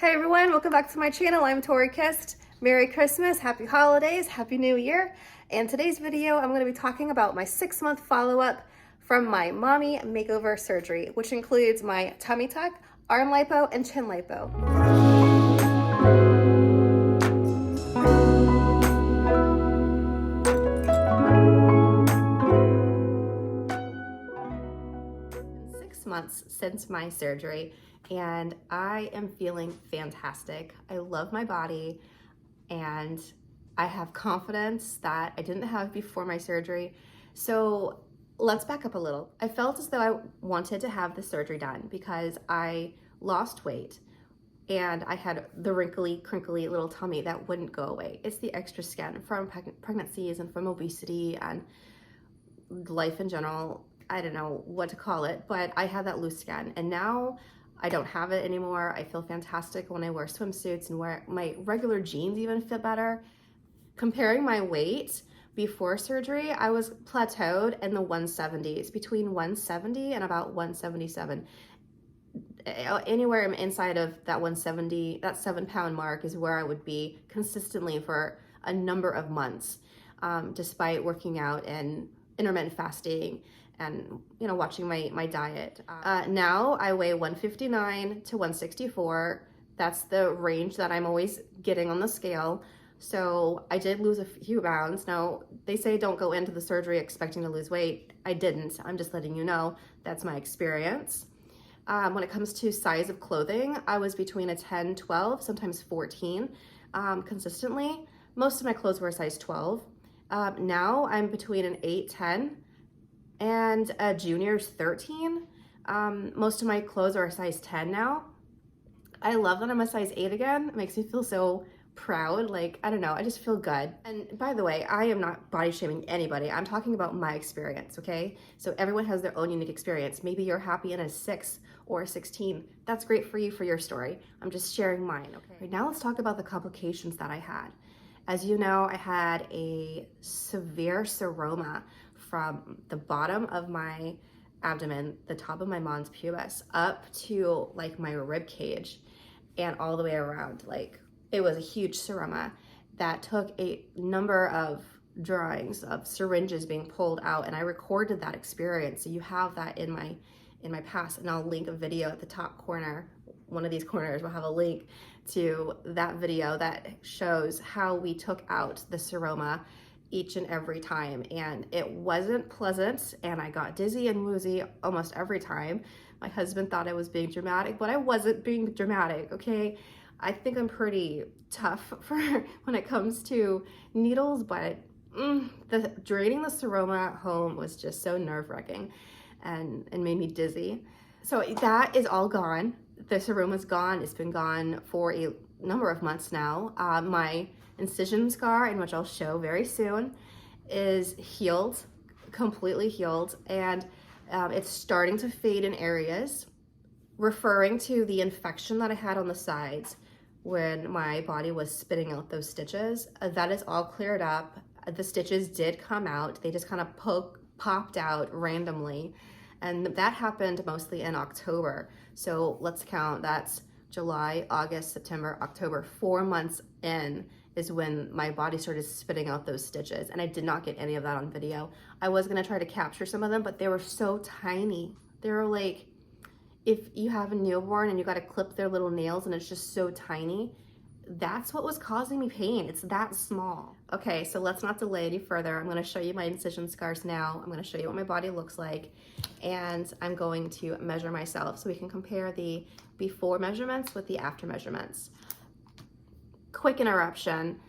Hey everyone, welcome back to my channel. I'm Tori Kist. Merry Christmas, Happy Holidays, Happy New Year. And today's video, I'm going to be talking about my 6-month follow-up from my mommy makeover surgery, which includes my tummy tuck, arm lipo, and chin lipo. It's been 6 months since my surgery, and I am feeling fantastic. I love my body, and I have confidence that I didn't have before my surgery. So let's back up a little. I felt as though I wanted to have the surgery done because I lost weight and I had the wrinkly, crinkly little tummy that wouldn't go away. It's the extra skin from pregnancies and from obesity and life in general. I don't know what to call it, but I had that loose skin, and now I don't have it anymore. I feel fantastic when I wear swimsuits and wear my regular jeans even fit better. Comparing my weight before surgery, I was plateaued in the 170s, between 170 and about 177. Anywhere inside of that 170, that 7-pound mark is where I would be consistently for a number of months, despite working out and intermittent fasting and watching my diet. Now I weigh 159 to 164. That's the range that I'm always getting on the scale. So I did lose a few pounds. Now they say don't go into the surgery expecting to lose weight. I didn't. I'm just letting you know that's my experience. When it comes to size of clothing, I was between a 10, 12, sometimes 14 consistently. Most of my clothes were a size 12. Now I'm between an 8, 10 and a junior's 13. Most of my clothes are a size 10 now. I love that I'm a size 8 again. It makes me feel so proud. Like, I don't know, I just feel good. And by the way, I am not body shaming anybody. I'm talking about my experience, okay? So everyone has their own unique experience. Maybe you're happy in a 6 or a 16. That's great for you, for your story. I'm just sharing mine, okay? Right now, let's talk about the complications that I had. As you know, I had a severe seroma from the bottom of my abdomen, the top of my mons pubis, up to like my rib cage and all the way around. Like, it was a huge seroma that took a number of drawings of syringes being pulled out, and I recorded that experience. So you have that in my past, and I'll link a video at the top corner. One of these corners will have a link to that video that shows how we took out the seroma each and every time, and it wasn't pleasant, and I got dizzy and woozy almost every time. My husband thought I was being dramatic, but I wasn't being dramatic, okay? I think I'm pretty tough for when it comes to needles, but draining the seroma at home was just so nerve-wracking and made me dizzy. So that is all gone. The seroma's gone. It's been gone for a number of months now. My incision scar, in which I'll show very soon, is healed, completely healed, and it's starting to fade in areas, referring to the infection that I had on the sides when my body was spitting out those stitches. That is all cleared up. The stitches did come out. They just kind of popped out randomly, and that happened mostly in October. So let's count, that's July, August, September, October. 4 months in is when my body started spitting out those stitches, and I did not get any of that on video. I was gonna try to capture some of them, but they were so tiny. They were like, if you have a newborn and you gotta clip their little nails and it's just so tiny, that's what was causing me pain. It's that small. Okay, so let's not delay any further. I'm gonna show you my incision scars now. I'm gonna show you what my body looks like, and I'm going to measure myself so we can compare the before measurements with the after measurements. Quick interruption.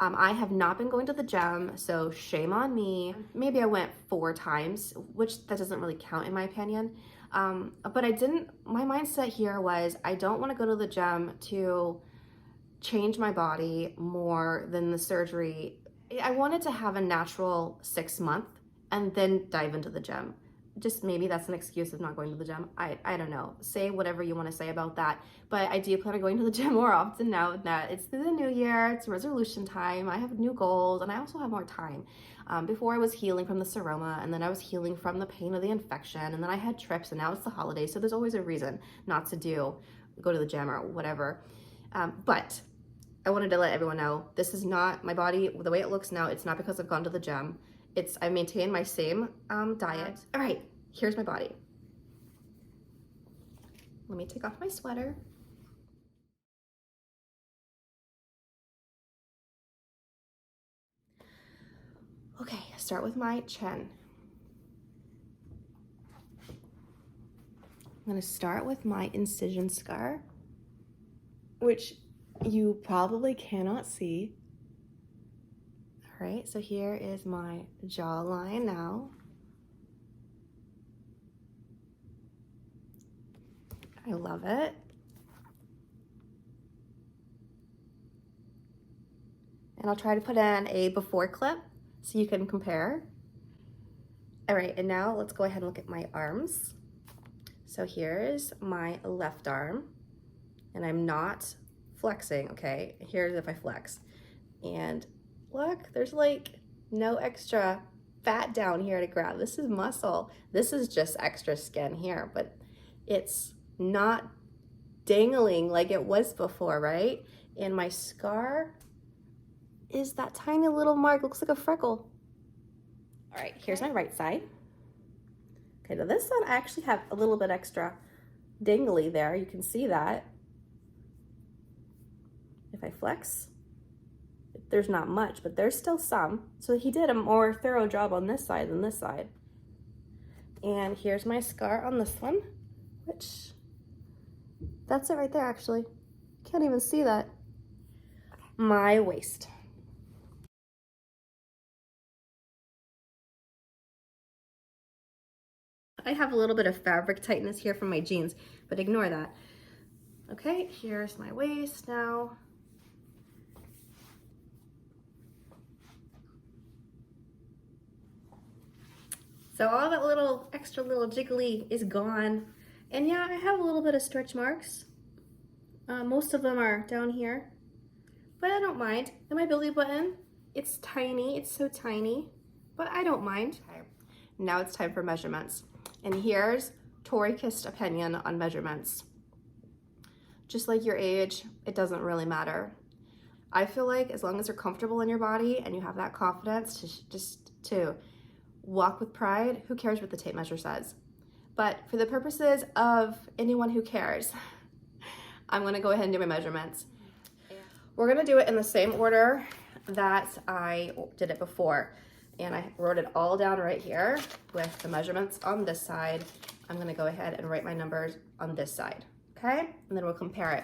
I have not been going to the gym, so shame on me. Maybe I went 4 times, which that doesn't really count in my opinion. But my mindset here was I don't want to go to the gym to change my body more than the surgery. I wanted to have a natural 6-month and then dive into the gym. Just maybe that's an excuse of not going to the gym. I don't know. Say whatever you want to say about that. But I do plan on going to the gym more often now that it's the new year, it's resolution time. I have new goals, and I also have more time. Before I was healing from the seroma, and then I was healing from the pain of the infection, and then I had trips, and now it's the holidays, so there's always a reason not to do go to the gym or whatever. But I wanted to let everyone know, this is not my body, the way it looks now, it's not because I've gone to the gym. I maintain my same diet. All right, here's my body. Let me take off my sweater. Okay, start with my chin. I'm gonna start with my incision scar, which you probably cannot see. All right, so here is my jawline now. I love it. And I'll try to put in a before clip so you can compare. All right, and now let's go ahead and look at my arms. So here's my left arm, and I'm not flexing, okay? Here's if I flex. And look, there's like no extra fat down here to grab. This is muscle. This is just extra skin here, but it's not dangling like it was before, right? And my scar is that tiny little mark, looks like a freckle. All right, here's my right side. Okay, now this side I actually have a little bit extra dangly there. You can see that. If I flex, there's not much, but there's still some. So he did a more thorough job on this side than this side. And here's my scar on this one, which, that's it right there actually. Can't even see that. My waist. I have a little bit of fabric tightness here from my jeans, but ignore that. Okay, here's my waist now. So all that little extra little jiggly is gone. And yeah, I have a little bit of stretch marks. Most of them are down here, but I don't mind. And my belly button, it's tiny, it's so tiny, but I don't mind. Okay. Now it's time for measurements. And here's Tori Kist's opinion on measurements. Just like your age, it doesn't really matter. I feel like as long as you're comfortable in your body and you have that confidence to walk with pride, who cares what the tape measure says? But for the purposes of anyone who cares, I'm gonna go ahead and do my measurements. We're gonna do it in the same order that I did it before. And I wrote it all down right here with the measurements on this side. I'm gonna go ahead and write my numbers on this side, okay? And then we'll compare it.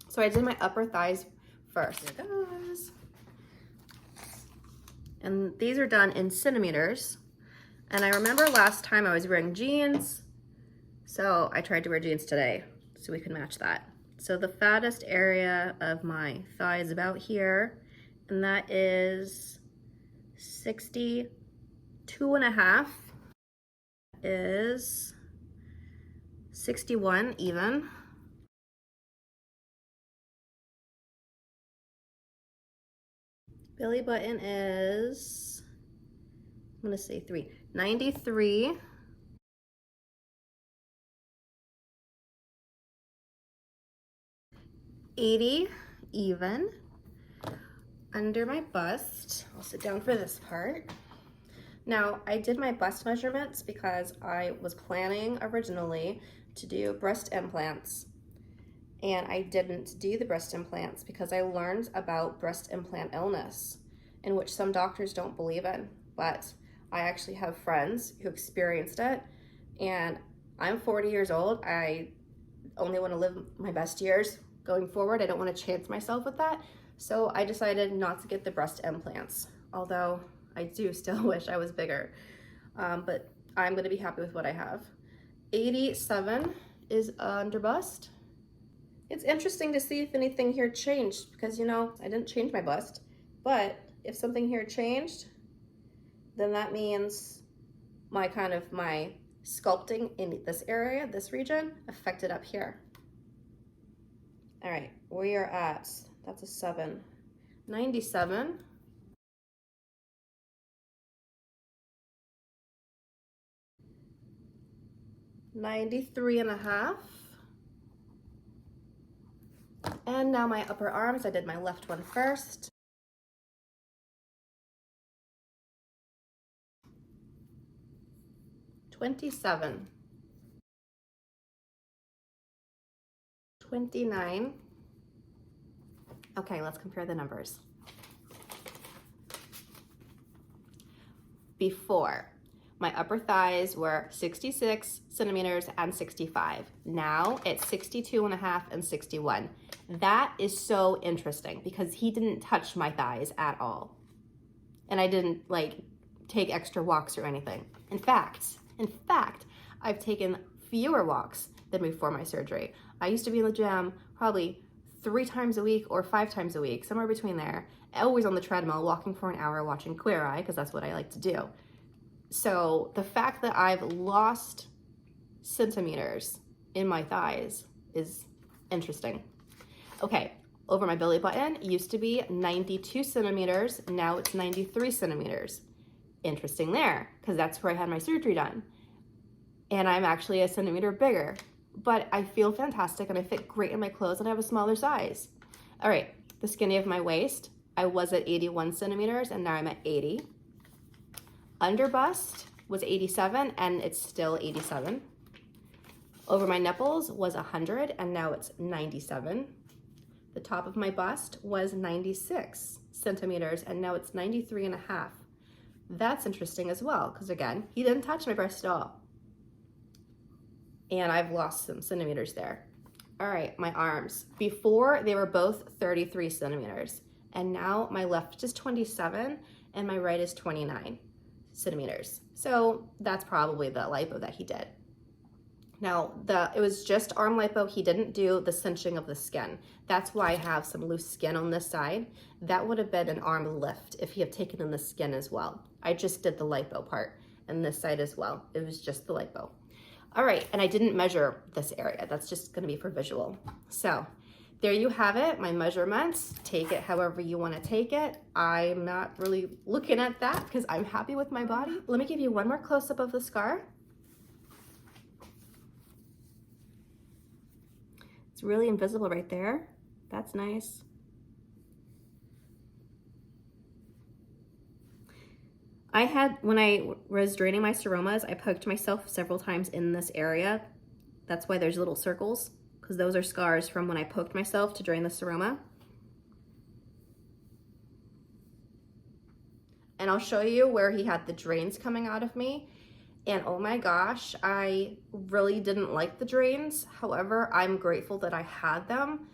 So I did my upper thighs first. Here it goes. And these are done in centimeters. And I remember last time I was wearing jeans, so I tried to wear jeans today so we can match that. So the fattest area of my thigh is about here, and that is 62.5 is 61 even. Belly button is, I'm gonna say 93. $80 even. Under my bust, I'll sit down for this part. Now, I did my bust measurements because I was planning originally to do breast implants, and I didn't do the breast implants because I learned about breast implant illness, in which some doctors don't believe in, but I actually have friends who experienced it, and I'm 40 years old. I only want to live my best years going forward. I don't want to chance myself with that. So I decided not to get the breast implants, although I do still wish I was bigger. But I'm gonna be happy with what I have. 87 is under bust. It's interesting to see if anything here changed because, you know, I didn't change my bust, but if something here changed, then that means my sculpting in this area, this region, affected up here. All right, we are at, that's a 7. 97. $93.5. And now my upper arms, I did my left one first. $27, $29. Okay, let's compare the numbers. Before, my upper thighs were 66 centimeters and 65. Now it's 62.5 and 61. That is so interesting because he didn't touch my thighs at all. And I didn't like take extra walks or anything. In fact, I've taken fewer walks than before my surgery. I used to be in the gym probably 3 times a week or 5 times a week, somewhere between there, always on the treadmill, walking for an hour, watching Queer Eye, because that's what I like to do. So the fact that I've lost centimeters in my thighs is interesting. Okay, over my belly button, it used to be 92 centimeters, now it's 93 centimeters. Interesting there, because that's where I had my surgery done. And I'm actually a centimeter bigger, but I feel fantastic and I fit great in my clothes and I have a smaller size. All right, the skinny of my waist, I was at 81 centimeters and now I'm at 80. Under bust was 87 and it's still 87. Over my nipples was 100 and now it's 97. The top of my bust was 96 centimeters and now it's 93.5. That's interesting as well, because again, he didn't touch my breast at all. And I've lost some centimeters there. All right, my arms. Before, they were both 33 centimeters. And now my left is 27 and my right is 29 centimeters. So that's probably the lipo that he did. Now, it was just arm lipo. He didn't do the cinching of the skin. That's why I have some loose skin on this side. That would have been an arm lift if he had taken in the skin as well. I just did the lipo part and this side as well. It was just the lipo. All right, and I didn't measure this area. That's just gonna be for visual. So there you have it, my measurements. Take it however you wanna take it. I'm not really looking at that because I'm happy with my body. Let me give you one more close-up of the scar. It's really invisible right there. That's nice. When I was draining my seromas, I poked myself several times in this area. That's why there's little circles, because those are scars from when I poked myself to drain the seroma. And I'll show you where he had the drains coming out of me. And oh my gosh, I really didn't like the drains. However, I'm grateful that I had them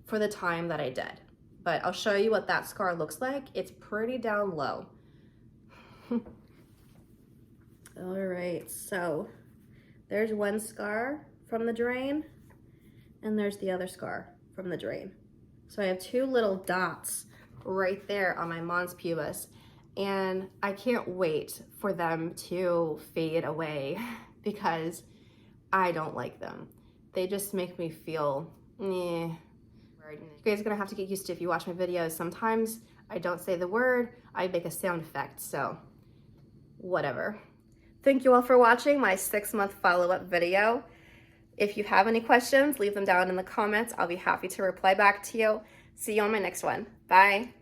for the time that I did. But I'll show you what that scar looks like. It's pretty down low. All right, so there's one scar from the drain and there's the other scar from the drain. So I have 2 little dots right there on my mons pubis, and I can't wait for them to fade away because I don't like them. They just make me feel, eh. You guys are gonna have to get used to, if you watch my videos, sometimes I don't say the word, I make a sound effect, so whatever. Thank you all for watching my 6-month follow-up video. If you have any questions, leave them down in the comments. I'll be happy to reply back to you. See you on my next one. Bye.